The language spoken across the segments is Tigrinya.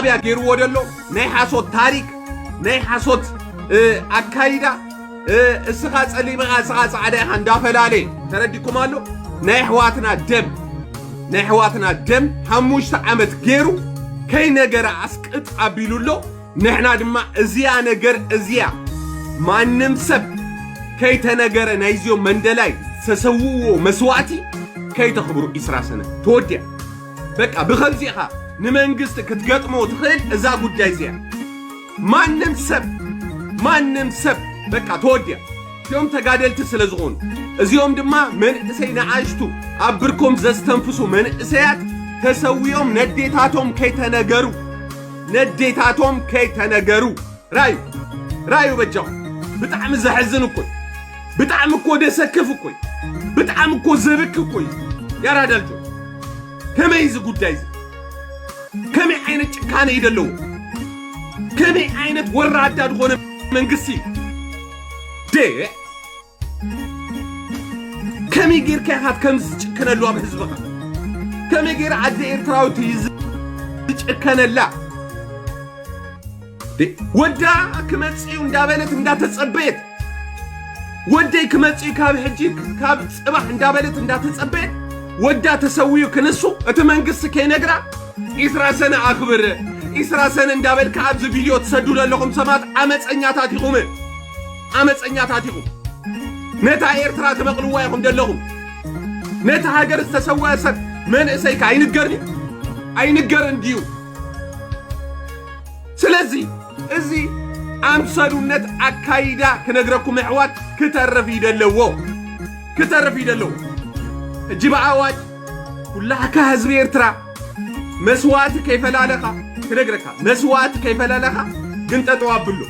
ሻዕቢያ ገይርዎ ደሎ ናይ ሓሶት ታሪክ ናይ ሓሶት ኣካይዳ እስኻ ጸሊምኻ እስኻ ጻዕዳ ኢኻ እንዳፈላለየ ተረዲኩም ኣሎ ናይ ሕዋትና ደም 5 ዓመት ገይሩ ከይ ነገር ኣስቅጥ ኣቢሉሎ ንሕና ድማ እዚያ ነገር እዚያ ማንም ሰብ ከይ ተነገረ ናይዝዮ መንደላይ ተሰውዎ መስዋዕቲ ከይ ተኽብሩ ኢስራ ሰነ ተወድያ በቃ ብኸምዚኻ ንመንግስት ክትገጥሞ ትኽእል እዛ ጉዳይ እዚያ ማንም ሰብ በቃ ተወድያ እዚኦም ተጋደልቲ ስለ ዝኾኑ እዚኦም ድማ መንእሰይ ንዓሽቱ ኣብ ብርኮም ዘስተንፍሱ መንእሰያት ተሰዊዮም ነዴታቶም ከይተነገሩ ራዩ በጃው ብጣዕሚ ዘሕዝን እኮ ብጣዕሚ እኮ ደሰክፍ እኮ ብጣዕሚ እኮ ዘብክ እኮ ያራዳልጆ ከመይ ዝ ጉዳይ ከመይ ዓይነት ጭካኔ ይደለው ከመይ ዓይነት ወራዳ ድኾነ መንግስቲ ከመይ ጌርካ ኢኻ ከምዚ ዝጭከነሉ ኣብ ህዝብኻ ከመይ ጌር ዓዲ ኤርትራዊት ዝጭከነላ ወዳ ክመጽኡ እንዳበለት እንዳተጸበየት ወደይ ክመጽኡ ካብ ሕጂ ካብ ጽባሕ እንዳበለት እንዳተጸበየት ወዳ ተሰውዩ ክንሱ እቲ መንግስት ከይነግራ ኢስራ ሰነ ኣኽብር ኢስራ ሰነ እንዳበልካ ኣብዚ ቪድዮ ትሰድዱ ዘለኹም ሰማት ዓመፀኛታት ኢኹም ነታ ኤርትራ ትመቕልዋ ኢኹም ደለኹም ነታ ሃገር ዝተሰወየ ሰብ መንእሰይካ ኣይንገርን ድዩ ስለዚ እዚ ኣምሰሉነት ኣካይዳ ክነግረኩም ኣሕዋት ክተርፍ ይደለዎ እጂ በኣዋጅ ኩላካ ህዝቢ ኤርትራ መስዋዕቲ ከይፈላለኻ ክነግረካ መስዋዕቲ ከይፈላለኻ ግን ጠጠዋብሎ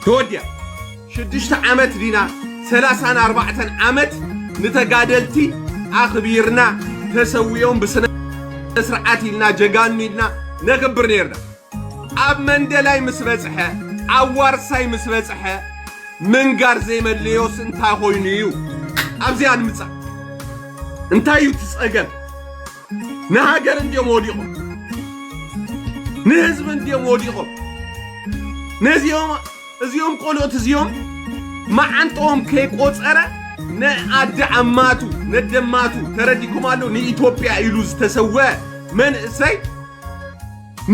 ተወድያ 6 ዓመት ዲና 34 ዓመት ንተጋደልቲ ኣኽቢርና ተሰውዮም ብስነ ስርዓት ኢልና ጀጋኑ ኢልና ነኽብር ነርና ኣብ መንደላይ ምስ በጽሐ ኣብ ዋርሳይ ምስ በጽሐ ምንጋር ዘይመለዮስ እንታይ ኾይኑ እዩ ኣብዚያ ንምጻእ እንታይ እዩ ትጸገም ንሃገር እንዲዮም ወዲቖም ንህዝቢ እንዲዮም ወዲቖም እዚኦም ቆልኦት እዚኦም መዓንጦም ከይቆጸረ ንኣዲ ዓማቱ ነደማቱ ተረዲኩም ኣሎ ንኢትዮጵያ ኢሉ ዝተሰወ መንእሰይ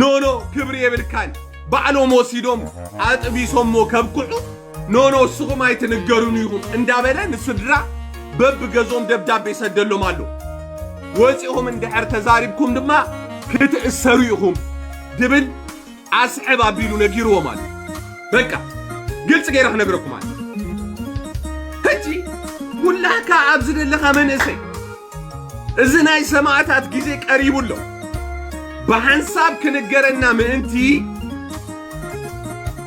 ኖኖ ክብሪ የብልካን ባዕሎም ወሲዶም ኣጥቢሶሞ ከብኩዑ ኖኖ እስኹም ኣይትንገሩን ኢኹም እንዳበለ ንስድራ በብገዞም ደብዳቤ ሰደሎም ኣሎ ወፂኦም እንድሕር ተዛሪብኩም ድማ ክትእሰሩ ኢኹም ድብል ኣስሕብ ኣቢሉ ነጊርዎም ኣሎ በቃ ግልጽ ገይረ ክነግረኩም ኣሎ ሕጂ ኩላካ ኣብዚ ዘለኻ መንእሰይ እዚ ናይ ሰማዕታት ጊዜ ቀሪቡሎ በሓንሳብ ክንገረና ምእንቲ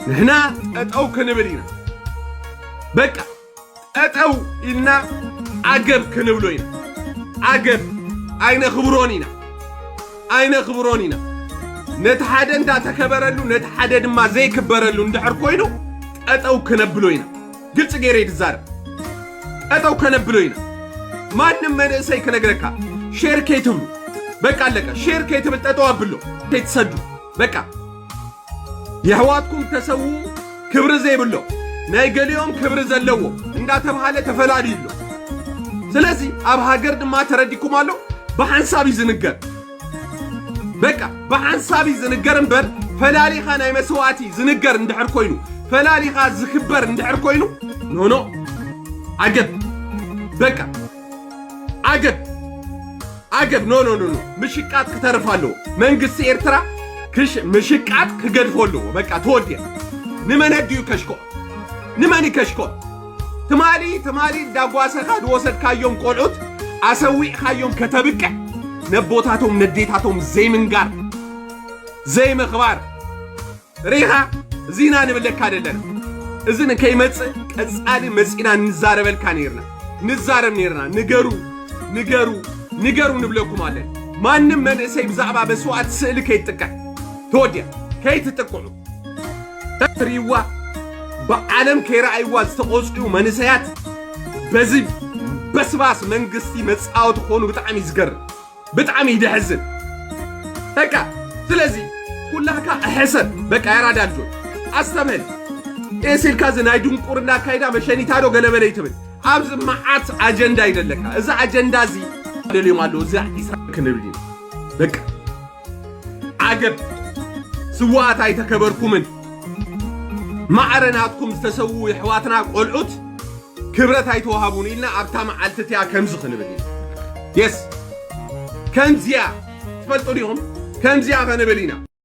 ንሕና ጠጠው ክንብል ኢና በቃ ጠጠው ኢልና ኣገብ ክንብሎ ኢና ኣገብ ኣይነኽብሮን ኢና ነቲ ሓደ እንዳተከበረሉ ነቲ ሓደ ድማ ዘይክበረሉ እንድሕር ኮይኑ ጠጠው ክነብሎ ኢና ግልጽ ገይረ ይትዛረብ ጠጠው ከነብሎ ኢና ማንም መንእሰይ ክነግረካ ሼር ከይትብሉ በቃ አለቀ ሼር ከይትብል ጠጠው አብሎ ከይትሰዱ በቃ የሕዋትኩም ተሰው ክብር ዘይብሎ ናይ ገሊኦም ክብር ዘለዎ እንዳተባሃለ ተፈላልይሎ ስለዚህ ኣብ ሃገር ድማ ተረዲኩም ኣሎ በሓንሳብ ይዝንገር በቃ በሓንሳብ ይዝንገር እምበር ፈላሊኻ ናይ መስዋዕቲ ዝንገር እንድሕር ኮይኑ ፈላሊኻ ዝኽበር እንድሕር ኮይኑ ኖ ኣገብ በቃ ኣገብ ኖ ምሽቃት ክተርፋሎ መንግስቲ ኤርትራ ምሽቃት ክገድፈሎ በቃ ተወድያ ንመነድዩ ከሽኮ ትማሊ ዳጓሰኻ ድወሰድካዮም ቆልዑት ኣሰዊዕኻዮም ከተብቅዕ ነቦታቶም ነዴታቶም ዘይምንጋር ዘይምኽባር ሪኻ እዚና ንብለካ ደለና እዚ ንከይመጽእ ቀጻሊ መጺና ንዛረበልካ ንዛረብ ነርና ንገሩ ንብለኩም ኣለን ማንም መንእሰይ ብዛዕባ መስዋዕት ስእሊ ከይትጥቀዕ ተወድያ ከይትጥቅዑ ትሪዋ በዓለም ከይረኣይዋ ዝተቆጽኡ መንእሰያት በዚ በስባስ መንግስቲ መጻወት ኾኑ ብጣዕሚ ይዝገርም ብጣዕሚ ይደሕዝን በቃ ስለዚ كلها حسن بك عراد الجول أستمهل إيه سيلكاز نايدون قرنا كايدا مشاني تارو قلبنا يتبل أبز معات أجندة يدلك إذا أجندة زي اليوم قالوا زي إسرائيل كنبلين بك عقب سوات هاي تكبركم من معرناتكم تسووا حواتنا قلعوت كبرت هاي توهبون إلنا أبتام عالتتيا كمزو خنبلين يس كنزيا تفلتوا اليوم كنزيا خنبلينا